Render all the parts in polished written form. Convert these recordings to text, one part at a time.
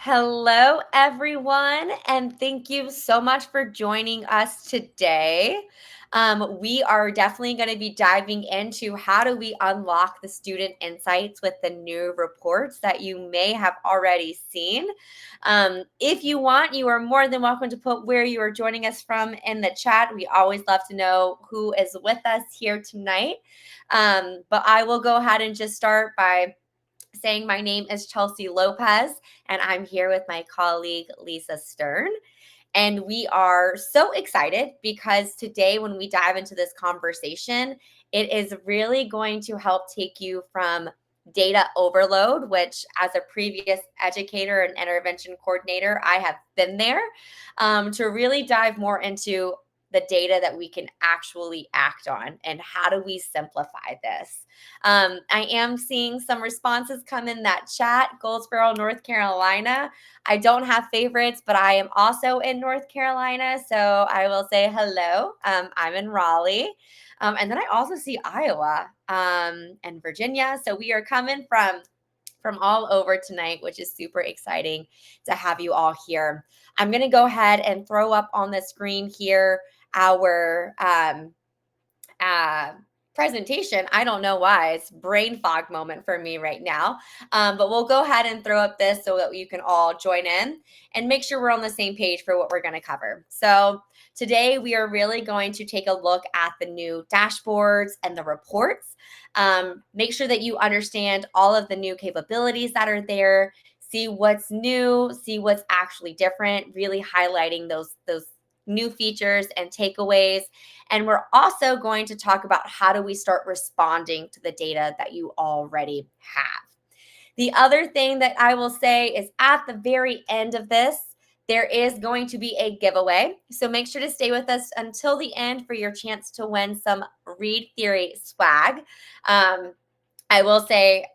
Hello, everyone, and thank you so much for joining us today. We are definitely going to be diving into how do we unlock the student insights with the new reports that you may have already seen. If you want, you are more than welcome to put where you are joining us from in the chat. We always love to know who is with us here tonight. But I will go ahead and just start by saying my name is Chelsea Lopez, and I'm here with my colleague Lisa Stern. And we are so excited because today, when we dive into this conversation, it is really going to help take you from data overload, which, as a previous educator and intervention coordinator, I have been there, to really dive more into the data that we can actually act on and how do we simplify this. I am seeing some responses come in that chat. Goldsboro, North Carolina. I don't have favorites, but I am also in North Carolina, so I will say hello. I'm in Raleigh. And then I also see Iowa and Virginia. So we are coming from all over tonight, which is super exciting to have you all here. I'm going to go ahead and throw up on the screen here our presentation. I don't know why. It's brain fog moment for me right now. But we'll go ahead and throw up this so that you can all join in and make sure we're on the same page for what we're going to cover. So today we are really going to take a look at the new dashboards and the reports. Make sure that you understand all of the new capabilities that are there, see what's new, see what's actually different, really highlighting those new features and takeaways. And we're also going to talk about how do we start responding to the data that you already have. The other thing that I will say is at the very end of this, there is going to be a giveaway. So make sure to stay with us until the end for your chance to win some Read Theory swag. I will say,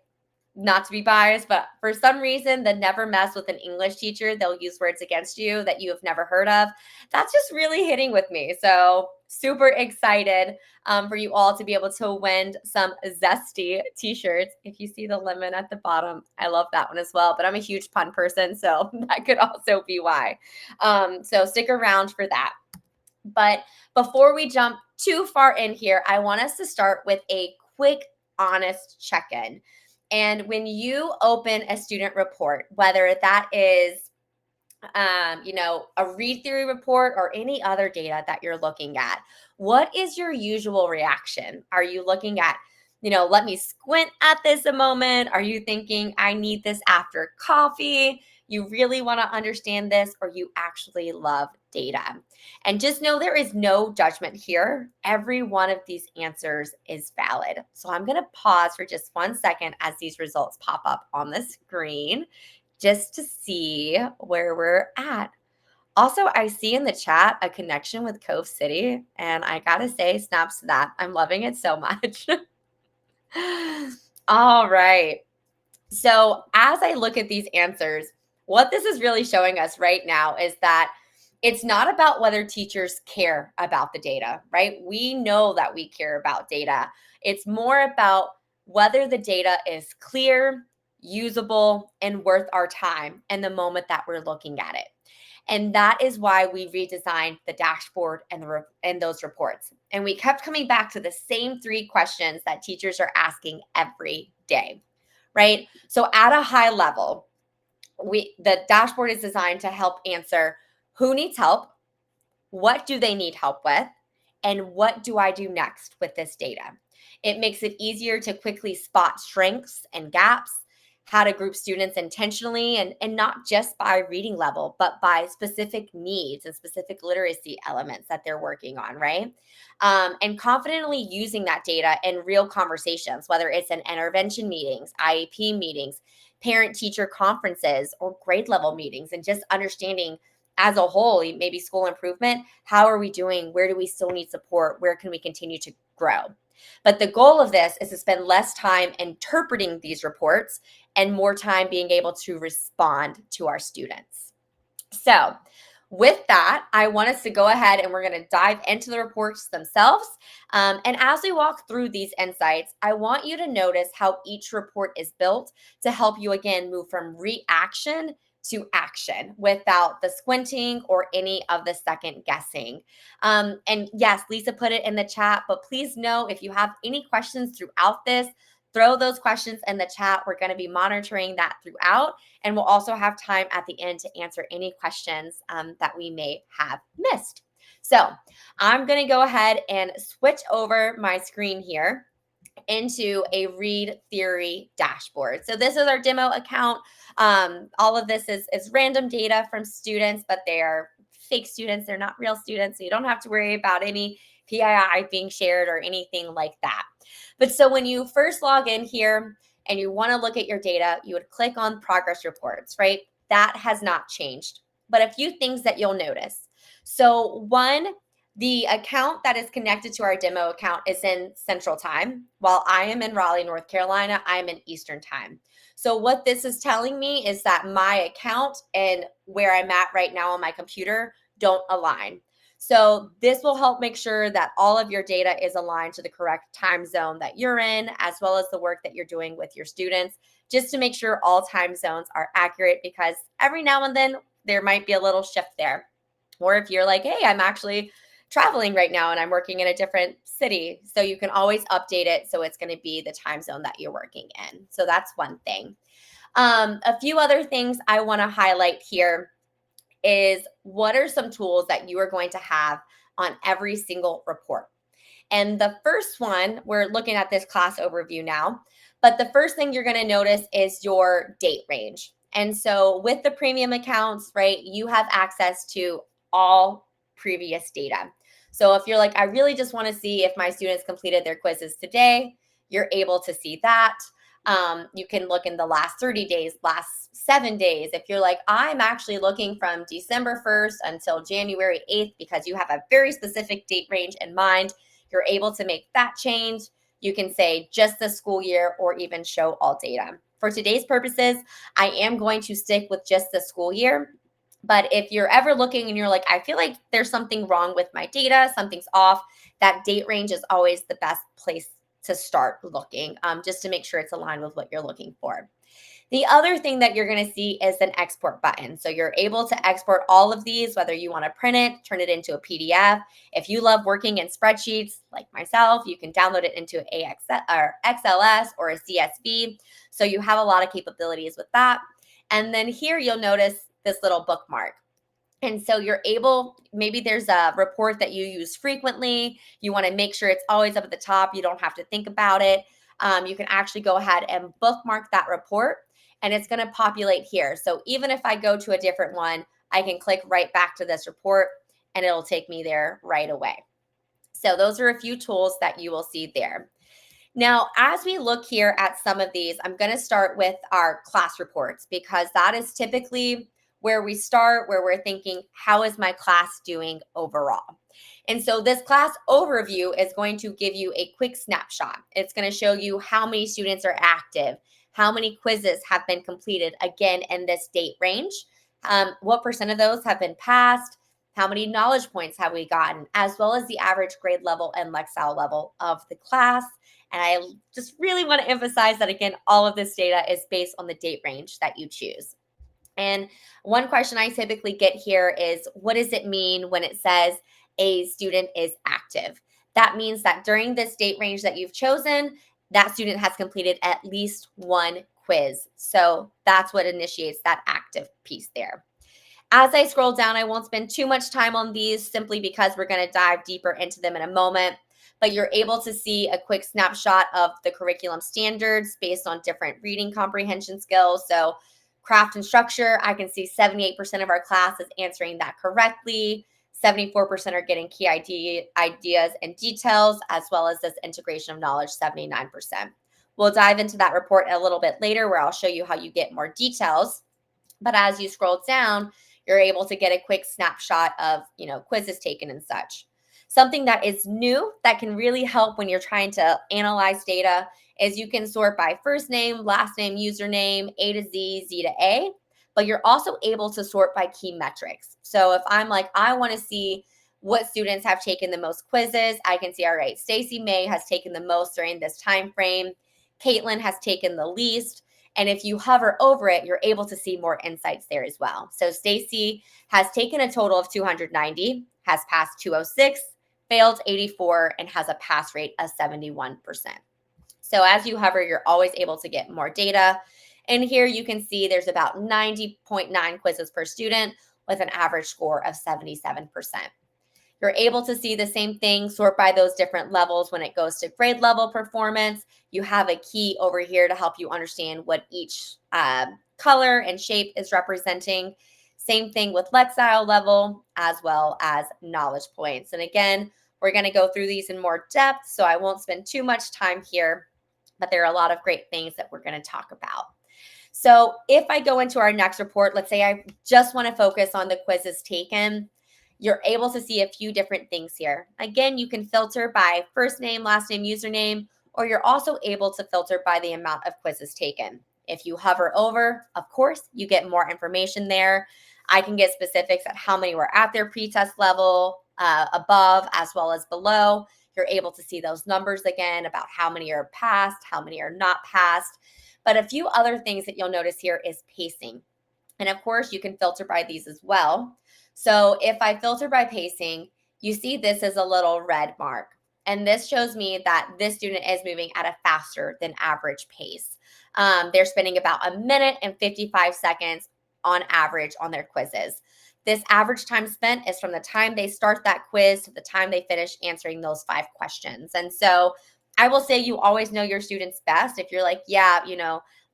not to be biased, but for some reason, the never mess with an English teacher. They'll use words against you that you have never heard of. That's just really hitting with me. So super excited for you all to be able to win some Zesty t-shirts. If you see the lemon at the bottom, I love that one as well. But I'm a huge pun person, so that could also be why. So stick around for that. But before we jump too far in here, I want us to start with a quick, honest check-in. And when you open a student report, whether that is, a Read Theory report or any other data that you're looking at, what is your usual reaction? Are you looking at, let me squint at this a moment? Are you thinking, I need this after coffee? You really want to understand this, or you actually love data? And just know there is no judgment here. Every one of these answers is valid. So I'm going to pause for just 1 second as these results pop up on the screen just to see where we're at. Also, I see in the chat a connection with Cove City, and I gotta say, snaps to that. I'm loving it so much. All right. So as I look at these answers, what this is really showing us right now is that it's not about whether teachers care about the data, right? We know that we care about data. It's more about whether the data is clear, usable, and worth our time in the moment that we're looking at it. And that is why we redesigned the dashboard and those reports. And we kept coming back to the same 3 questions that teachers are asking every day, right? So at a high level, the dashboard is designed to help answer who needs help, what do they need help with, and what do I do next with this data? It makes it easier to quickly spot strengths and gaps, how to group students intentionally, and not just by reading level, but by specific needs and specific literacy elements that they're working on, right? And confidently using that data in real conversations, whether it's in intervention meetings, IEP meetings, parent-teacher conferences, or grade level meetings, and just understanding as a whole, maybe school improvement, how are we doing? Where do we still need support? Where can we continue to grow? But the goal of this is to spend less time interpreting these reports and more time being able to respond to our students. So with that, I want us to go ahead and we're going to dive into the reports themselves. And as we walk through these insights, I want you to notice how each report is built to help you, again, move from reaction to action without the squinting or any of the second guessing. And yes, Lisa put it in the chat, but please know if you have any questions throughout this, throw those questions in the chat. We're going to be monitoring that throughout, and we'll also have time at the end to answer any questions that we may have missed. So I'm going to go ahead and switch over my screen here into a ReadTheory dashboard. So this is our demo account. All of this is random data from students, but they are fake students. They're not real students. So you don't have to worry about any PII being shared or anything like that. But so when you first log in here and you want to look at your data, you would click on progress reports, right? That has not changed. But a few things that you'll notice. So one, the account that is connected to our demo account is in Central Time. While I am in Raleigh, North Carolina, I'm in Eastern Time. So what this is telling me is that my account and where I'm at right now on my computer don't align. So this will help make sure that all of your data is aligned to the correct time zone that you're in, as well as the work that you're doing with your students, just to make sure all time zones are accurate, because every now and then there might be a little shift there. Or if you're like, hey, I'm actually traveling right now and I'm working in a different city, so you can always update it so it's going to be the time zone that you're working in. So that's one thing. A few other things I want to highlight here is what are some tools that you are going to have on every single report. And the first one, we're looking at this class overview now, but the first thing you're going to notice is your date range. And so with the premium accounts, right, you have access to all previous data. So if you're like, I really just want to see if my students completed their quizzes today, you're able to see that. You can look in the last 30 days, last 7 days. If you're like, I'm actually looking from December 1st until January 8th because you have a very specific date range in mind, you're able to make that change. You can say just the school year or even show all data. For today's purposes, I am going to stick with just the school year. But if you're ever looking and you're like, I feel like there's something wrong with my data, something's off, that date range is always the best place to start looking, just to make sure it's aligned with what you're looking for. The other thing that you're going to see is an export button. So you're able to export all of these, whether you want to print it, turn it into a PDF. If you love working in spreadsheets like myself, you can download it into XLS or a CSV. So you have a lot of capabilities with that. And then here you'll notice this little bookmark. And so you're able, maybe there's a report that you use frequently. You want to make sure it's always up at the top. You don't have to think about it. You can actually go ahead and bookmark that report, and it's going to populate here. So even if I go to a different one, I can click right back to this report and it'll take me there right away. So those are a few tools that you will see there. Now, as we look here at some of these, I'm going to start with our class reports, because that is typically where we start, where we're thinking, how is my class doing overall? And so this class overview is going to give you a quick snapshot. It's going to show you how many students are active, how many quizzes have been completed, again, in this date range, what percent of those have been passed, how many knowledge points have we gotten, as well as the average grade level and Lexile level of the class. And I just really want to emphasize that, again, all of this data is based on the date range that you choose. And one question I typically get here is, what does it mean when it says a student is active? That means that during this date range that you've chosen, that student has completed at least one quiz. So that's what initiates that active piece there. As I scroll down, I won't spend too much time on these, simply because we're going to dive deeper into them in a moment. But you're able to see a quick snapshot of the curriculum standards based on different reading comprehension skills. So craft and structure, I can see 78% of our class is answering that correctly. 74% are getting key ideas and details, as well as this integration of knowledge, 79%. We'll dive into that report a little bit later, where I'll show you how you get more details. But as you scroll down, you're able to get a quick snapshot of, quizzes taken and such. Something that is new that can really help when you're trying to analyze data is you can sort by first name, last name, username, A to Z, Z to A, but you're also able to sort by key metrics. So if I'm like, I want to see what students have taken the most quizzes, I can see, all right, Stacy May has taken the most during this time frame. Caitlin has taken the least. And if you hover over it, you're able to see more insights there as well. So Stacy has taken a total of 290, has passed 206, failed 84, and has a pass rate of 71%. So as you hover, you're always able to get more data. And here you can see there's about 90.9 quizzes per student with an average score of 77%. You're able to see the same thing, sort by those different levels when it goes to grade level performance. You have a key over here to help you understand what each color and shape is representing. Same thing with Lexile level as well as knowledge points. And again, we're going to go through these in more depth, so I won't spend too much time here, but there are a lot of great things that we're going to talk about. So if I go into our next report, let's say I just want to focus on the quizzes taken, you're able to see a few different things here. Again, you can filter by first name, last name, username, or you're also able to filter by the amount of quizzes taken. If you hover over, of course, you get more information there. I can get specifics at how many were at their pretest level, above as well as below. You're able to see those numbers again about how many are passed, how many are not passed. But a few other things that you'll notice here is pacing. And of course, you can filter by these as well. So if I filter by pacing, you see this is a little red mark. And this shows me that this student is moving at a faster than average pace. They're spending about a minute and 55 seconds on average on their quizzes. This average time spent is from the time they start that quiz to the time they finish answering those 5 questions. And so I will say you always know your students best. If you're like, yeah,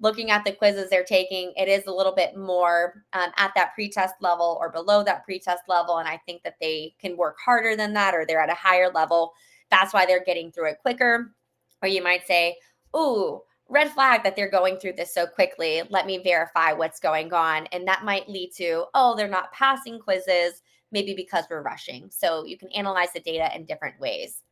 looking at the quizzes they're taking, it is a little bit more at that pretest level or below that pretest level. And I think that they can work harder than that, or they're at a higher level. That's why they're getting through it quicker. Or you might say, ooh, red flag that they're going through this so quickly. Let me verify what's going on. And that might lead to, oh, they're not passing quizzes, maybe because we're rushing. So you can analyze the data in different ways.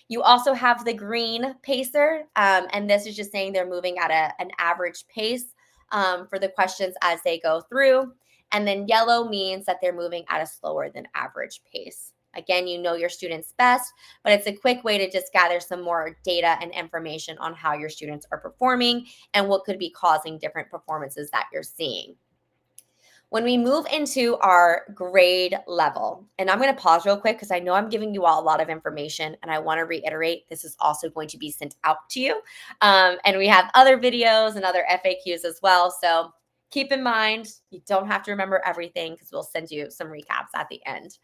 You also have the green pacer, and this is just saying they're moving at an average pace for the questions as they go through. And then yellow means that they're moving at a slower than average pace. Again, you know your students best, but it's a quick way to just gather some more data and information on how your students are performing and what could be causing different performances that you're seeing. When we move into our grade level, and I'm going to pause real quick because I know I'm giving you all a lot of information, and I want to reiterate this is also going to be sent out to you. And we have other videos and other FAQs as well. So keep in mind, you don't have to remember everything because we'll send you some recaps at the end.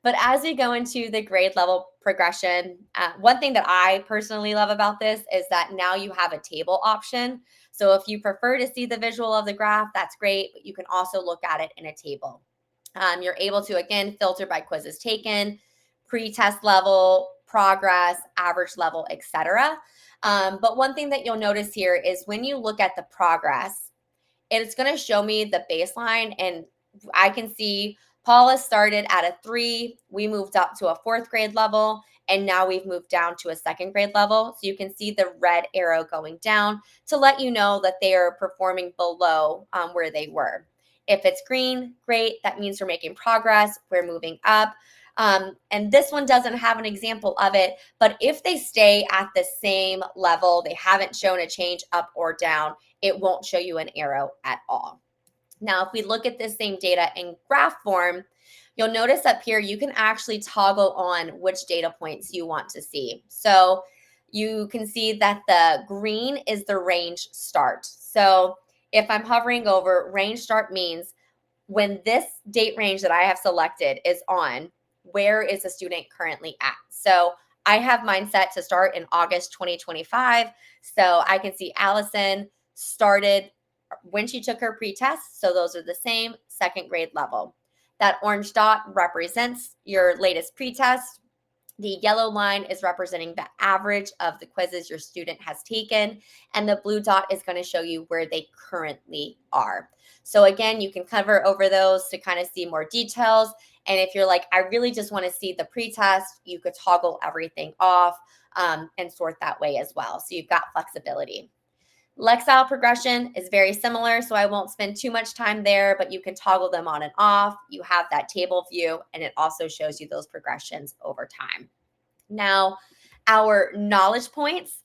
But as we go into the grade level progression, one thing that I personally love about this is that now you have a table option. So if you prefer to see the visual of the graph, that's great, but you can also look at it in a table. You're able to, again, filter by quizzes taken, pre-test level, progress, average level, etc. But one thing that you'll notice here is when you look at the progress, it's going to show me the baseline, and I can see Paula started at a 3. We moved up to a 4th grade level, and now we've moved down to a 2nd grade level. So you can see the red arrow going down to let you know that they are performing below where they were. If it's green, great. That means we're making progress. We're moving up. And this one doesn't have an example of it, but if they stay at the same level, they haven't shown a change up or down, it won't show you an arrow at all. Now, if we look at this same data in graph form, you'll notice up here, you can actually toggle on which data points you want to see. So you can see that the green is the range start. So if I'm hovering over, range start means when this date range that I have selected is on, where is the student currently at? So I have mine set to start in August 2025. So I can see Allison started when she took her pre-test. So those are the same, 2nd grade level. That orange dot represents your latest pre-test. The yellow line is representing the average of the quizzes your student has taken, and the blue dot is going to show you where they currently are. So again, you can cover over those to kind of see more details. And if you're like, I really just want to see the pre-test, you could toggle everything off and sort that way as well. So you've got flexibility. Lexile progression is very similar, so I won't spend too much time there, but you can toggle them on and off. You have that table view, and it also shows you those progressions over time. Now, our knowledge points,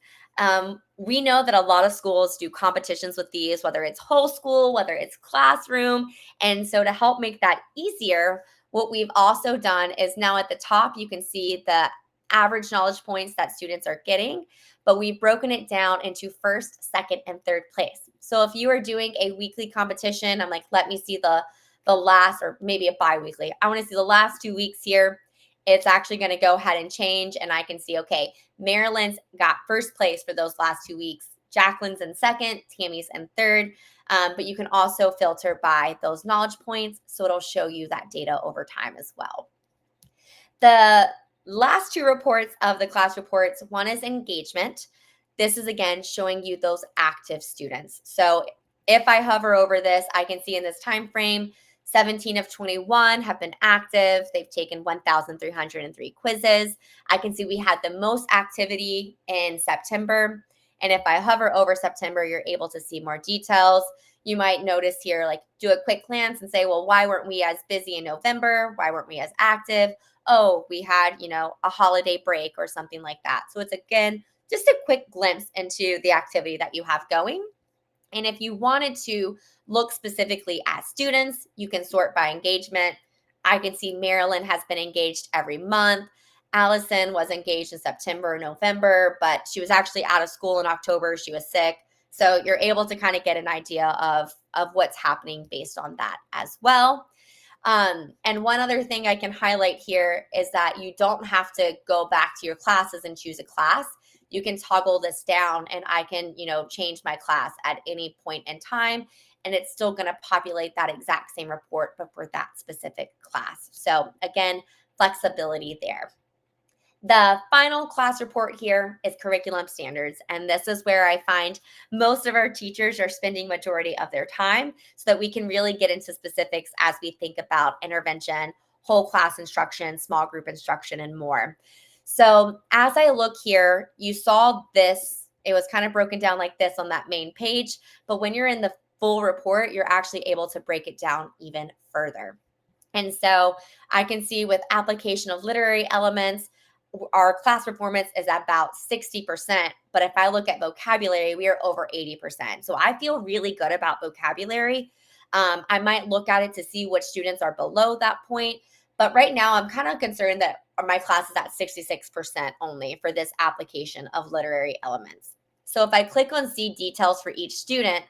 We know that a lot of schools do competitions with these, whether it's whole school, whether it's classroom. And so to help make that easier, what we've also done is now at the top, you can see the average knowledge points that students are getting, but we've broken it down into first, second, and third place. So if you are doing a weekly competition, I'm like, let me see the last, or maybe a bi-weekly. I want to see the last 2 weeks here. It's actually going to go ahead and change, and I can see, okay, Maryland's got first place for those last 2 weeks. Jacqueline's in second, Tammy's in third. But you can also filter by those knowledge points, so it'll show you that data over time as well. The last two reports of the class reports, one is engagement. This is again showing you those active students. So if I hover over this, I can see in this time frame, 17 of 21 have been active. They've taken 1,303 quizzes. I can see we had the most activity in September. And if I hover over September, you're able to see more details. You might notice here, like do a quick glance and say, well, why weren't we as busy in November? Why weren't we as active? Oh, we had, a holiday break or something like that. So it's, again, just a quick glimpse into the activity that you have going. And if you wanted to look specifically at students, you can sort by engagement. I can see Marilyn has been engaged every month. Allison was engaged in September, November, but she was actually out of school in October. She was sick. So you're able to kind of get an idea of what's happening based on that as well. And one other thing I can highlight here is that you don't have to go back to your classes and choose a class. You can toggle this down, and I can, change my class at any point in time, and it's still going to populate that exact same report, but for that specific class. So again, flexibility there. The final class report here is curriculum standards, and this is where I find most of our teachers are spending majority of their time, so that we can really get into specifics as we think about intervention, whole class instruction, small group instruction, and more. So as I look here, you saw this, it was kind of broken down like this on that main page, but when you're in the full report, you're actually able to break it down even further. And so I can see with application of literary elements, our class performance is about 60%. But if I look at vocabulary, we are over 80%. So I feel really good about vocabulary. I might look at it to see which students are below that point. But right now, I'm kind of concerned that my class is at 66% only for this application of literary elements. So if I click on see details for each student,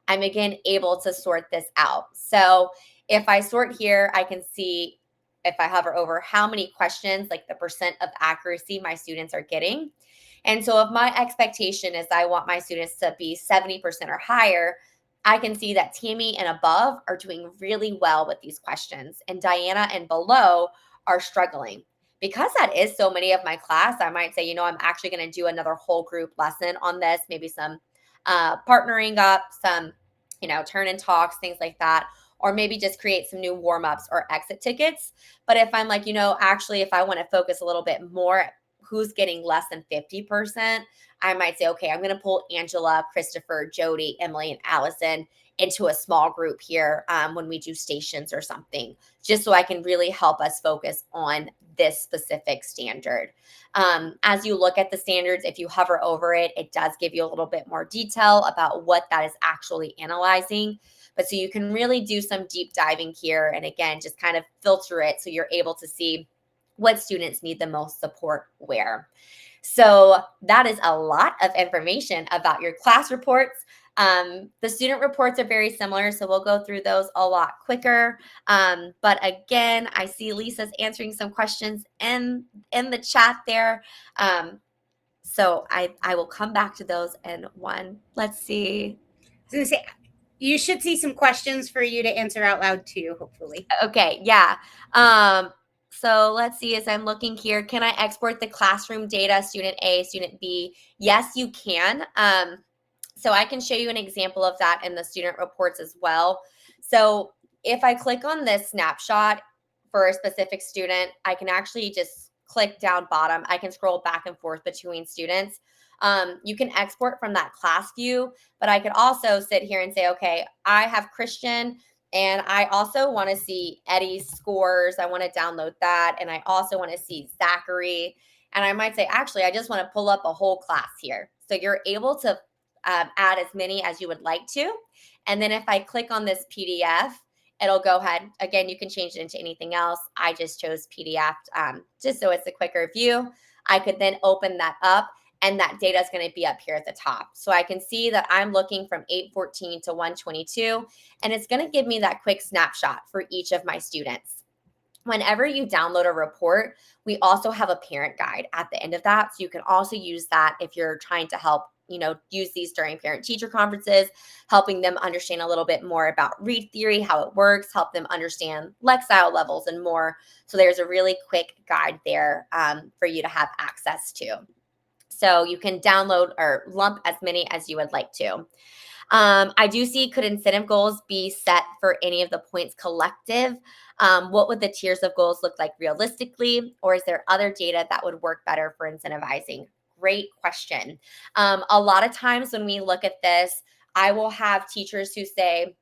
I'm again able to sort this out. So if I sort here, I can see, if I hover over, how many questions, like the percent of accuracy my students are getting. And so if my expectation is I want my students to be 70% or higher, I can see that Tammy and above are doing really well with these questions, and Diana and below are struggling. Because that is so many of my class, I might say, I'm actually going to do another whole group lesson on this, maybe some partnering up, some, turn and talks, things like that, or maybe just create some new warm-ups or exit tickets. But if I'm like, actually, if I want to focus a little bit more at who's getting less than 50%, I might say, okay, I'm going to pull Angela, Christopher, Jody, Emily, and Allison into a small group here when we do stations or something, just so I can really help us focus on this specific standard. As you look at the standards, if you hover over it, it does give you a little bit more detail about what that is actually analyzing. But so you can really do some deep diving here, and again, just kind of filter it so you're able to see what students need the most support where. So that is a lot of information about your class reports. The student reports are very similar, so we'll go through those a lot quicker. But again, I see Lisa's answering some questions in the chat there. So I will come back to those in one. Let's see. I was going to say, you should see some questions for you to answer out loud too, hopefully. Okay, yeah. So let's see, as I'm looking here, can I export the classroom data, student A, student B? Yes, you can. So I can show you an example of that in the student reports as well. So if I click on this snapshot for a specific student, I can actually just click down bottom. I can scroll back and forth between students. You can export from that class view, but I could also sit here and say, okay, I have Christian, and I also want to see Eddie's scores. I want to download that. And I also want to see Zachary. And I might say, actually, I just want to pull up a whole class here. So you're able to add as many as you would like to. And then if I click on this PDF, it'll go ahead. Again, you can change it into anything else. I just chose PDF just so it's a quicker view. I could then open that up and that data is going to be up here at the top. So I can see that I'm looking from 814 to 122, and it's going to give me that quick snapshot for each of my students. Whenever you download a report, we also have a parent guide at the end of that. So you can also use that if you're trying to help, use these during parent-teacher conferences, helping them understand a little bit more about read theory, how it works, help them understand Lexile levels and more. So there's a really quick guide there for you to have access to. So you can download or lump as many as you would like to. I do see, could incentive goals be set for any of the points collective? What would the tiers of goals look like realistically? Or is there other data that would work better for incentivizing? Great question. A lot of times when we look at this, I will have teachers who say,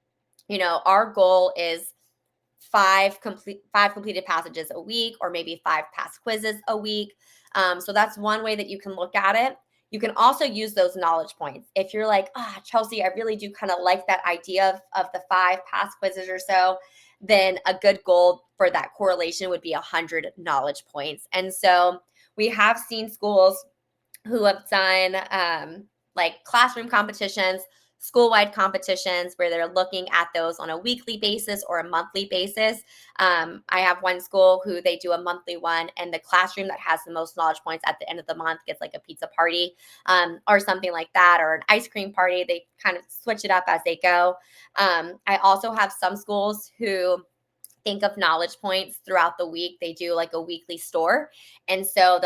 our goal is five completed passages a week, or maybe 5 past quizzes a week. So that's one way that you can look at it. You can also use those knowledge points. If you're like, Chelsea, I really do kind of like that idea of the 5 past quizzes or so, then a good goal for that correlation would be 100 knowledge points. And so we have seen schools who have done like classroom competitions, school-wide competitions where they're looking at those on a weekly basis or a monthly basis. I have one school who they do a monthly one, and the classroom that has the most knowledge points at the end of the month gets like a pizza party or something like that, or an ice cream party. They kind of switch it up as they go. I also have some schools who think of knowledge points throughout the week. They do like a weekly store. And so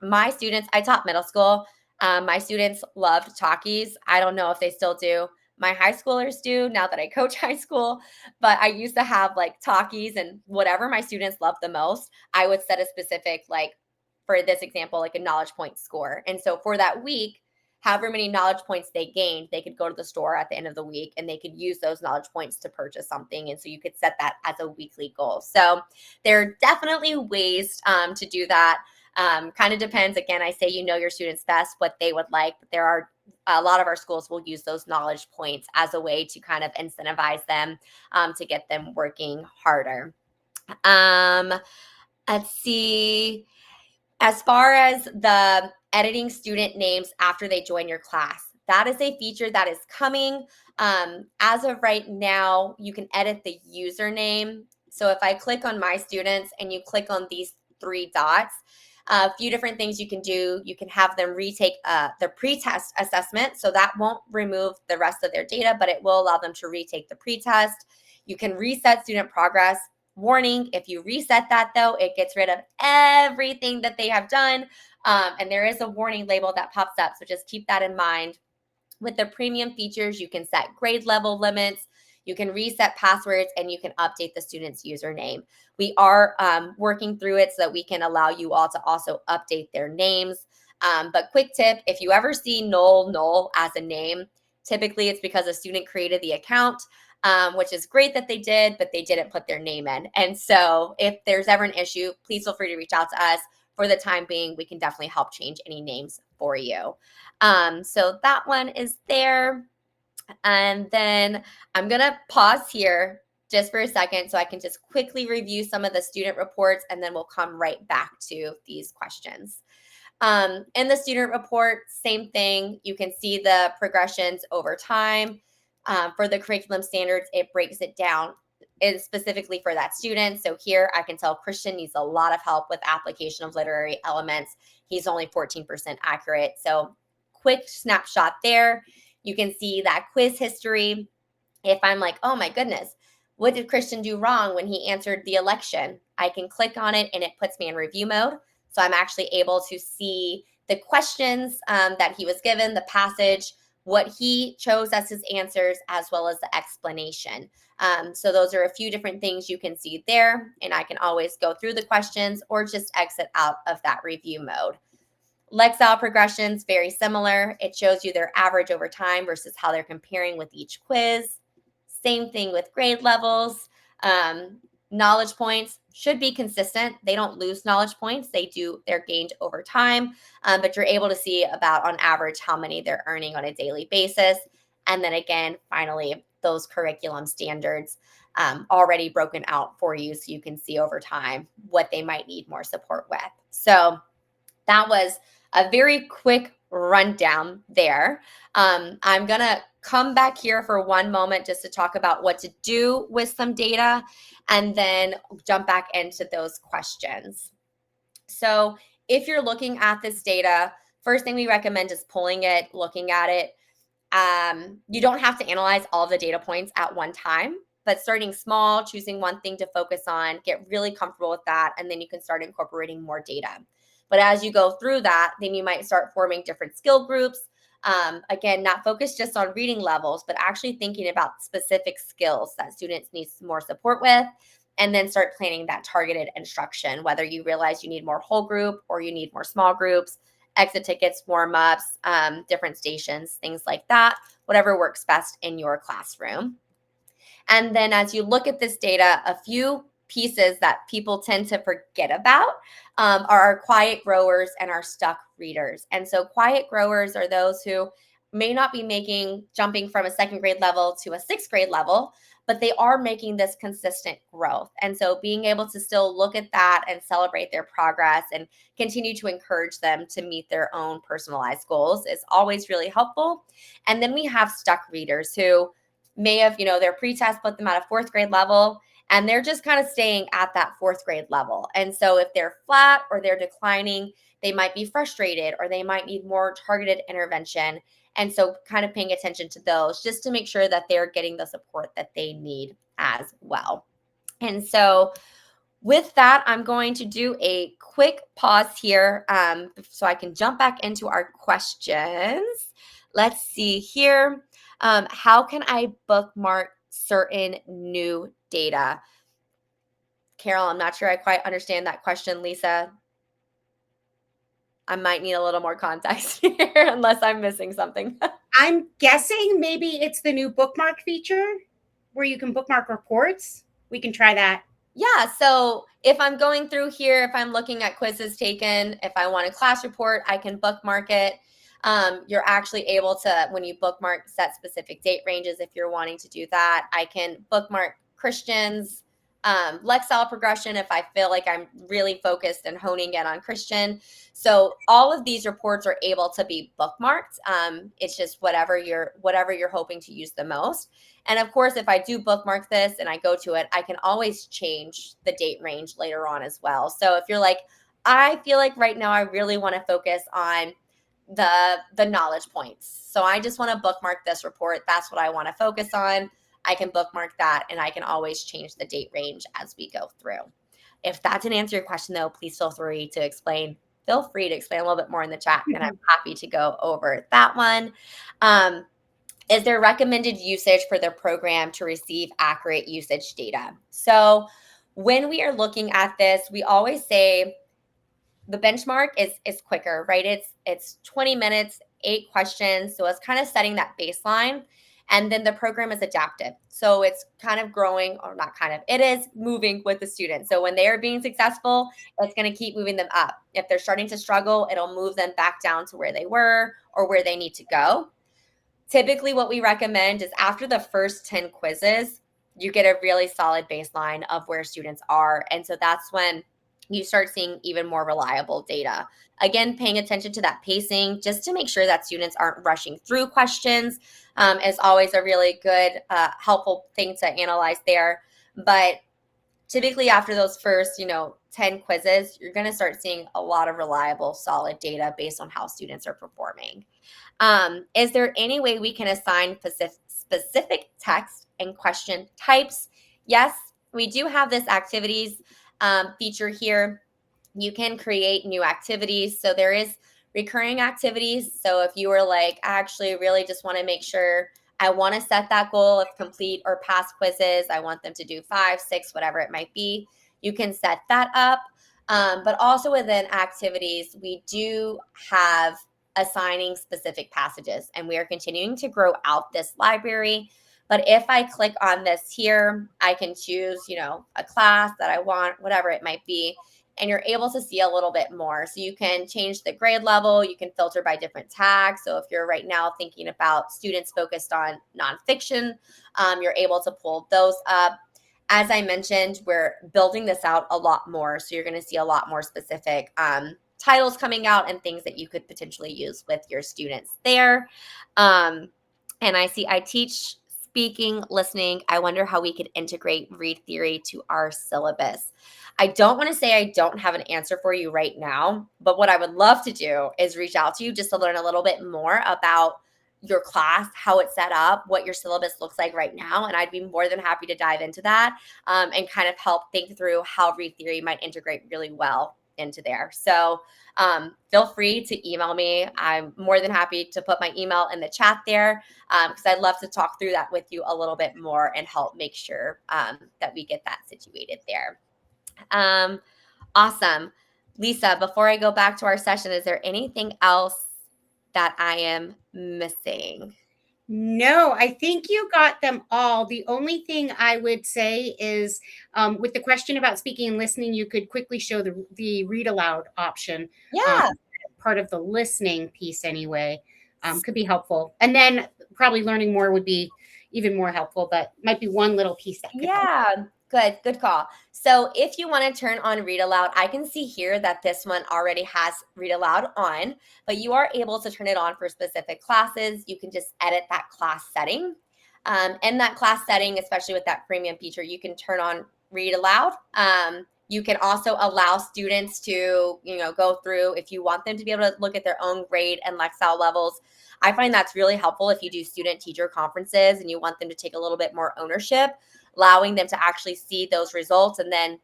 my students, I taught middle school. My students loved talkies. I don't know if they still do. My high schoolers do now that I coach high school, but I used to have like talkies, and whatever my students loved the most, I would set a specific, like for this example, like a knowledge point score. And so for that week, however many knowledge points they gained, they could go to the store at the end of the week and they could use those knowledge points to purchase something. And so you could set that as a weekly goal. So there are definitely ways to do that. Kind of depends. Again, I say your students best, what they would like, but there are a lot of our schools will use those knowledge points as a way to kind of incentivize them to get them working harder. Let's see. As far as the editing student names after they join your class, that is a feature that is coming. As of right now, you can edit the username. So if I click on my students and you click on these 3 dots, a few different things you can do. You can have them retake the pre-test assessment. So that won't remove the rest of their data, but it will allow them to retake the pre-test. You can reset student progress. Warning, if you reset that though, it gets rid of everything that they have done. And there is a warning label that pops up. So just keep that in mind. With the premium features, you can set grade level limits, you can reset passwords, and you can update the student's username. We are working through it so that we can allow you all to also update their names. But quick tip, if you ever see null as a name, typically it's because a student created the account, which is great that they did, but they didn't put their name in. And so if there's ever an issue, please feel free to reach out to us. For the time being, we can definitely help change any names for you. So that one is there. And then I'm going to pause here just for a second so I can just quickly review some of the student reports, and then we'll come right back to these questions. In the student report, same thing. You can see the progressions over time. For the curriculum standards, it breaks it down specifically for that student. So here I can tell Christian needs a lot of help with application of literary elements. He's only 14% accurate. So quick snapshot there. You can see that quiz history. If I'm like, oh my goodness, what did Christian do wrong when he answered the election? I can click on it and it puts me in review mode. So I'm actually able to see the questions that he was given, the passage, what he chose as his answers, as well as the explanation. So those are a few different things you can see there, and I can always go through the questions or just exit out of that review mode. Lexile progressions, very similar. It shows you their average over time versus how they're comparing with each quiz. Same thing with grade levels. Knowledge points should be consistent. They don't lose knowledge points. They're gained over time, but you're able to see about on average how many they're earning on a daily basis. And then again, finally, those curriculum standards already broken out for you so you can see over time what they might need more support with. So that was a very quick rundown there. I'm going to come back here for one moment just to talk about what to do with some data and then jump back into those questions. So if you're looking at this data, first thing we recommend is pulling it, looking at it. You don't have to analyze all of the data points at one time, but starting small, choosing one thing to focus on, get really comfortable with that, and then you can start incorporating more data. But as you go through that, then you might start forming different skill groups. Again, not focused just on reading levels, but actually thinking about specific skills that students need more support with, and then start planning that targeted instruction, whether you realize you need more whole group or you need more small groups, exit tickets, warm-ups, different stations, things like that, whatever works best in your classroom. And then as you look at this data, a few pieces that people tend to forget about are our quiet growers and our stuck readers. And so quiet growers are those who may not be jumping from a second grade level to a sixth grade level, but they are making this consistent growth. And so being able to still look at that and celebrate their progress and continue to encourage them to meet their own personalized goals is always really helpful. And then we have stuck readers who may have, their pretest put them at a fourth grade level and they're just kind of staying at that fourth grade level. And so if they're flat or they're declining, they might be frustrated or they might need more targeted intervention. And so kind of paying attention to those just to make sure that they're getting the support that they need as well. And so with that, I'm going to do a quick pause here so I can jump back into our questions. Let's see here. How can I bookmark certain new data? Carol, I'm not sure I quite understand that question, Lisa. I might need a little more context here unless I'm missing something. I'm guessing maybe it's the new bookmark feature where you can bookmark reports. We can try that. Yeah, so if I'm going through here, if I'm looking at quizzes taken, if I want a class report, I can bookmark it. You're actually able to, when you bookmark, set specific date ranges if you're wanting to do that. I can bookmark Christians, Lexile progression if I feel like I'm really focused and honing in on Christian. So all of these reports are able to be bookmarked. It's just whatever you're hoping to use the most. And of course, if I do bookmark this and I go to it, I can always change the date range later on as well. So if you're like, I feel like right now I really want to focus on the knowledge points. So I just want to bookmark this report. That's what I want to focus on. I can bookmark that and I can always change the date range as we go through. If that didn't answer your question though, please feel free to explain a little bit more in the chat and I'm happy to go over that one. Is there recommended usage for the program to receive accurate usage data? So when we are looking at this, we always say the benchmark is quicker, right? It's 20 minutes, 8 questions. So it's kind of setting that baseline. And then the program is adaptive. So it's kind of growing, or not kind of, it is moving with the students. So when they are being successful, it's going to keep moving them up. If they're starting to struggle, it'll move them back down to where they were or where they need to go. Typically, what we recommend is after the first 10 quizzes, you get a really solid baseline of where students are. And so that's when you start seeing even more reliable data. Again, paying attention to that pacing just to make sure that students aren't rushing through questions is always a really good, helpful thing to analyze there. But typically after those first, 10 quizzes, you're going to start seeing a lot of reliable, solid data based on how students are performing. Is there any way we can assign specific text and question types? Yes, we do have this activities feature here. You can create new activities. So there is recurring activities. So if you were like, I actually really just want to make sure I want to set that goal of complete or pass quizzes. I want them to do 5, 6, whatever it might be. You can set that up. But also within activities, we do have assigning specific passages, and we are continuing to grow out this library. But if I click on this here, I can choose, a class that I want, whatever it might be, and you're able to see a little bit more. So you can change the grade level, you can filter by different tags. So if you're right now thinking about students focused on nonfiction, you're able to pull those up. As I mentioned, we're building this out a lot more. So you're going to see a lot more specific titles coming out and things that you could potentially use with your students there. And I teach speaking, listening. I wonder how we could integrate read theory to our syllabus. I don't want to say I don't have an answer for you right now, but what I would love to do is reach out to you just to learn a little bit more about your class, how it's set up, what your syllabus looks like right now. And I'd be more than happy to dive into that and kind of help think through how read theory might integrate really well into there. So feel free to email me. I'm more than happy to put my email in the chat there because I'd love to talk through that with you a little bit more and help make sure that we get that situated there. Awesome. Lisa, before I go back to our session, is there anything else that I am missing? No, I think you got them all. The only thing I would say is with the question about speaking and listening, you could quickly show the read aloud option. Yeah. Part of the listening piece anyway could be helpful. And then probably learning more would be even more helpful, but might be one little piece that could help. Yeah. Good call. So if you want to turn on read aloud, I can see here that this one already has read aloud on, but you are able to turn it on for specific classes. You can just edit that class setting. In that class setting, especially with that premium feature, you can turn on read aloud. You can also allow students to, go through if you want them to be able to look at their own grade and Lexile levels. I find that's really helpful if you do student teacher conferences and you want them to take a little bit more ownership, allowing them to actually see those results and then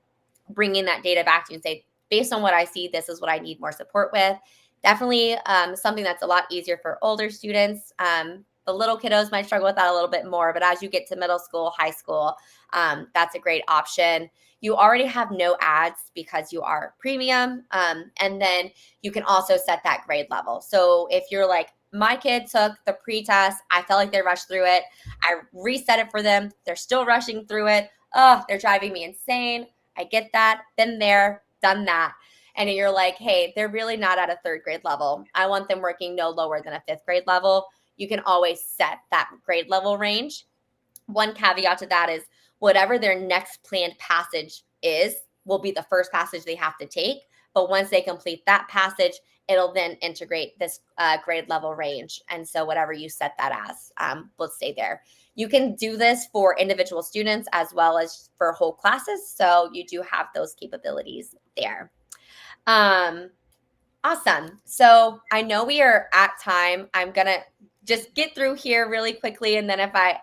bringing that data back to you and say, based on what I see, this is what I need more support with. Definitely something that's a lot easier for older students. The little kiddos might struggle with that a little bit more, but as you get to middle school, high school, that's a great option. You already have no ads because you are premium. And then you can also set that grade level. So if you're like, my kid took the pre-test, I felt like they rushed through it, I reset it for them, they're still rushing through it, oh, they're driving me insane. I get that, been there, done that. And you're like, hey, they're really not at a third grade level. I want them working no lower than a fifth grade level. You can always set that grade level range. One caveat to that is whatever their next planned passage is will be the first passage they have to take. But once they complete that passage, it'll then integrate this grade level range. And so whatever you set that as will stay there. You can do this for individual students as well as for whole classes. So you do have those capabilities there. Awesome. So I know we are at time. I'm going to just get through here really quickly. And then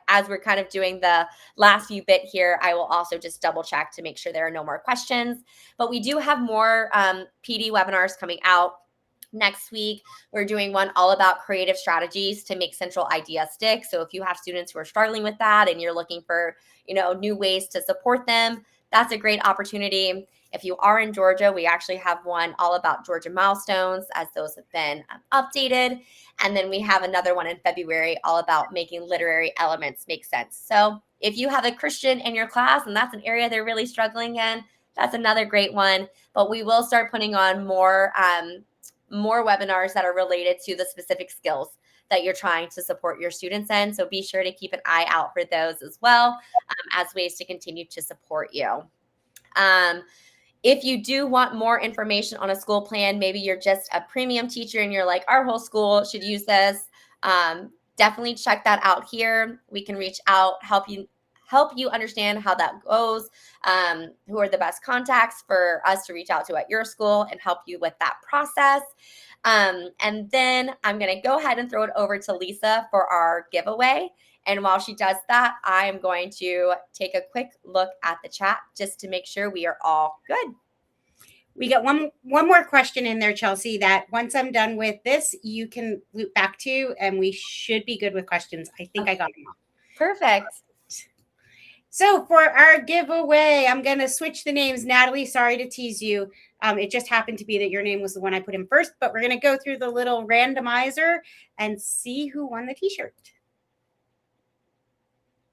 as we're kind of doing the last few bit here, I will also just double check to make sure there are no more questions. But we do have more PD webinars coming out. Next week, we're doing one all about creative strategies to make central ideas stick. So if you have students who are struggling with that and you're looking for, new ways to support them, that's a great opportunity. If you are in Georgia, we actually have one all about Georgia milestones as those have been updated. And then we have another one in February all about making literary elements make sense. So if you have a Christian in your class and that's an area they're really struggling in, that's another great one. But we will start putting on more webinars that are related to the specific skills that you're trying to support your students in. So be sure to keep an eye out for those as well as ways to continue to support you. If you do want more information on a school plan, maybe you're just a premium teacher and you're like, our whole school should use this. Definitely check that out here. We can reach out, help you understand how that goes, who are the best contacts for us to reach out to at your school and help you with that process. And then I'm going to go ahead and throw it over to Lisa for our giveaway. And while she does that, I am going to take a quick look at the chat just to make sure we are all good. We got one more question in there, Chelsea, that once I'm done with this, you can loop back to, and we should be good with questions. I think I got them all. Perfect. So for our giveaway, I'm going to switch the names. Natalie, sorry to tease you. It just happened to be that your name was the one I put in first, but we're going to go through the little randomizer and see who won the t-shirt.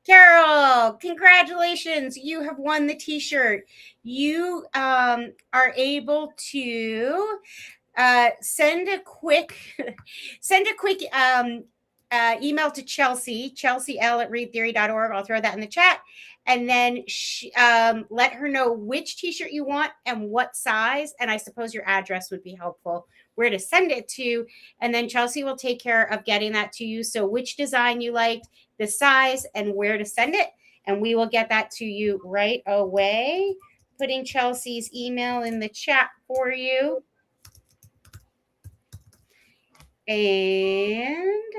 Carol, congratulations. You have won the t-shirt. You are able to send a quick email to Chelsea L at readtheory.org. I'll throw that in the chat. And then let her know which t-shirt you want and what size. And I suppose your address would be helpful, where to send it to. And then Chelsea will take care of getting that to you. So which design you liked, the size, and where to send it. And we will get that to you right away. Putting Chelsea's email in the chat for you. And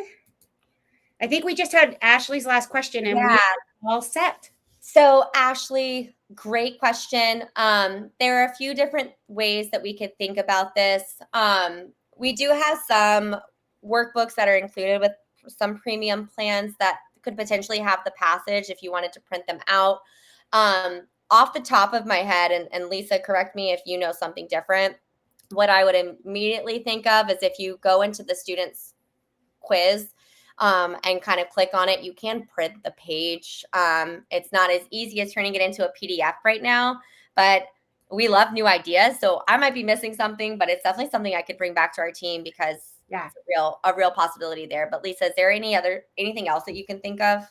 I think we just had Ashley's last question, and we're all set. So Ashley, great question. There are a few different ways that we could think about this. We do have some workbooks that are included with some premium plans that could potentially have the passage if you wanted to print them out. Off the top of my head, and Lisa, correct me if you know something different, what I would immediately think of is if you go into the student's quiz and kind of click on it, you can print the page. It's not as easy as turning it into a PDF right now, but we love new ideas. So I might be missing something, but it's definitely something I could bring back to our team because it's a real possibility there. But Lisa, is there anything else that you can think of?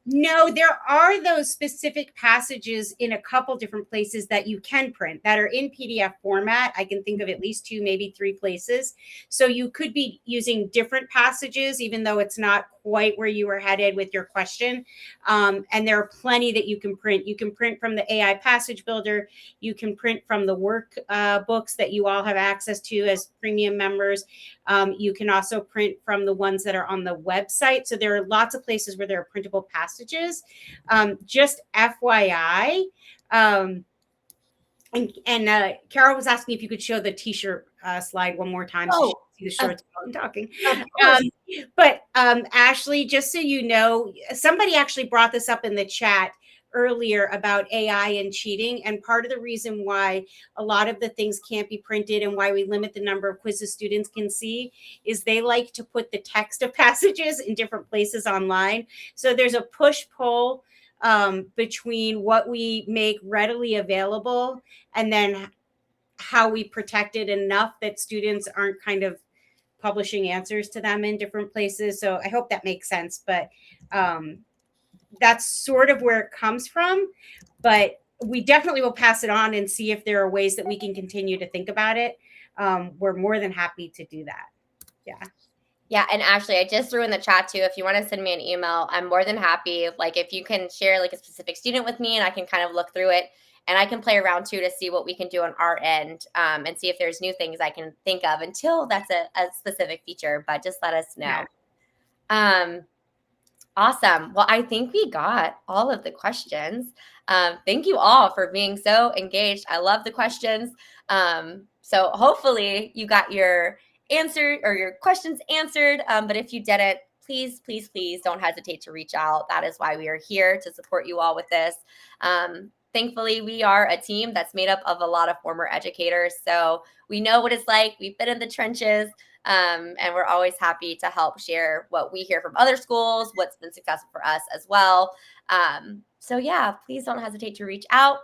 No, there are those specific passages in a couple different places that you can print that are in PDF format. I can think of at least 2, maybe 3 places. So you could be using different passages, even though it's not quite where you were headed with your question. And there are plenty that you can print. You can print from the AI Passage Builder. You can print from the work books that you all have access to as premium members. You can also print from the ones that are on the website. So there are lots of places where there are printable passages. Just FYI, and Carol was asking if you could show the t-shirt slide one more time so she can see the shorts while I'm talking. But Ashley, just so you know, somebody actually brought this up in the chat earlier about AI and cheating. And part of the reason why a lot of the things can't be printed and why we limit the number of quizzes students can see is they like to put the text of passages in different places online. So there's a push-pull between what we make readily available and then how we protect it enough that students aren't kind of publishing answers to them in different places. So I hope that makes sense. But that's sort of where it comes from. But we definitely will pass it on and see if there are ways that we can continue to think about it. We're more than happy to do that. Yeah. Yeah, and Ashley, I just threw in the chat too. If you want to send me an email, I'm more than happy. Like if you can share like a specific student with me and I can kind of look through it and I can play around too to see what we can do on our end and see if there's new things I can think of until that's a specific feature, but just let us know. Yeah. Awesome. Well, I think we got all of the questions. Thank you all for being so engaged. I love the questions. So hopefully you got your answer or your questions answered. But if you didn't, please, please, please don't hesitate to reach out. That is why we are here to support you all with this. Thankfully, we are a team that's made up of a lot of former educators. So we know what it's like. We've been in the trenches. And we're always happy to help share what we hear from other schools, what's been successful for us as well. So yeah, please don't hesitate to reach out.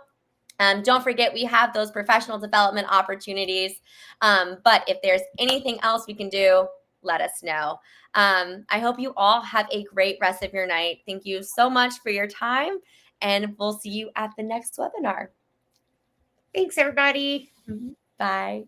Don't forget, we have those professional development opportunities. But if there's anything else we can do, let us know. I hope you all have a great rest of your night. Thank you so much for your time, and we'll see you at the next webinar. Thanks, everybody. Bye.